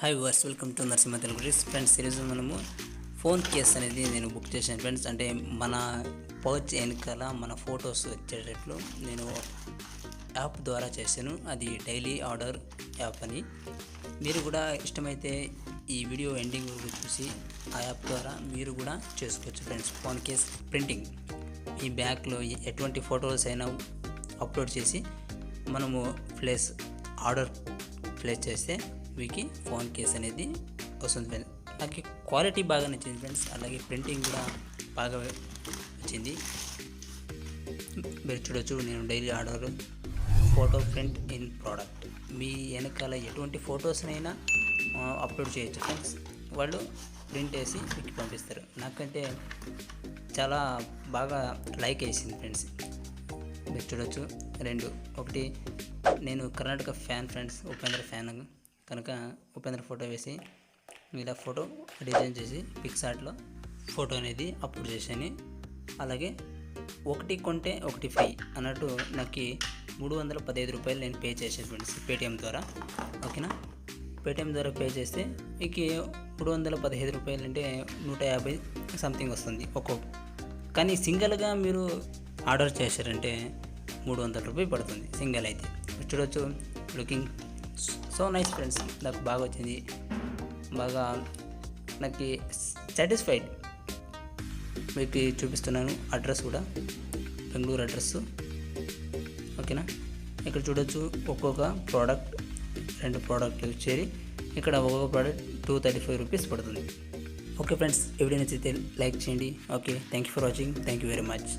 Hi viewers welcome to narashimhatelugutricks friends. ఈరోజు మనము phone case అనేది నేను బుక్ చేశాను ఫ్రెండ్స్. అంటే మన పౌచ్ వెనకాల మన ఫొటోస్ వచ్చేటట్లు నేను యాప్ ద్వారా చేశాను. అది డైలీ ఆర్డర్ యాప్ అని. మీరు కూడా ఇష్టమైతే ఈ వీడియో ఎండింగ్ చూసి ఆ యాప్ ద్వారా మీరు కూడా చేసుకోవచ్చు ఫ్రెండ్స్. ఫోన్ కేస్ ప్రింటింగ్ ఈ బ్యాగ్లో ఎటువంటి ఫొటోస్ అయినా అప్లోడ్ చేసి మనము ఆర్డర్ ప్లేస్ చేస్తే మీకు ఫోన్ కేస్ అనేది వస్తుంది ఫ్రెండ్స్. నాకు క్వాలిటీ బాగా నచ్చింది ఫ్రెండ్స్. అలాగే ప్రింటింగ్ కూడా బాగా వచ్చింది. మీరు చూడొచ్చు, నేను daily order photo print in product. మీ వెనకాల ఎటువంటి ఫొటోస్నైనా అప్లోడ్ చేయొచ్చు ఫ్రెండ్స్. వాళ్ళు ప్రింట్ వేసి మీకు పంపిస్తారు. నాకంటే చాలా బాగా లైక్ వేసింది ఫ్రెండ్స్. మీరు చూడొచ్చు, ఒకటి నేను Karnataka fan friends, Upendra fan కనుక ఉపేంద్ర ఫోటో వేసి ఇలా ఫోటో డిజైన్ చేసి పిక్సార్ట్లో ఫోటో అనేది అప్లోడ్ చేశాను. అలాగే ఒకటి కొంటే ఒకటి ఫ్రీ అన్నట్టు నాకు 315 రూపాయలు నేను పే చేశాను ఫ్రెండ్స్, పేటిఎం ద్వారా. ఓకేనా, పేటిఎం ద్వారా పే చేస్తే మీకు 315 రూపాయలు అంటే 150 సంథింగ్ వస్తుంది కానీ సింగిల్గా మీరు ఆర్డర్ చేశారంటే 300 రూపాయలు పడుతుంది సింగిల్ అయితే. చూడొచ్చు, లుకింగ్ సో నైస్ ఫ్రెండ్స్. నాకు బాగా వచ్చింది, బాగా నాకు సాటిస్ఫైడ్. మీకు చూపిస్తున్నాను అడ్రస్ కూడా, బెంగళూరు అడ్రస్. ఓకేనా, ఇక్కడ చూడొచ్చు ఒక్కొక్క ప్రోడక్ట్ 2 ప్రోడక్ట్లు చేరి ఇక్కడ ఒక్కొక్క ప్రోడక్ట్ 235 రూపీస్ పడుతుంది. ఓకే ఫ్రెండ్స్, ఈ వీడియో నచ్చితే లైక్ చేయండి. Okay, thank you for watching. Thank you very much.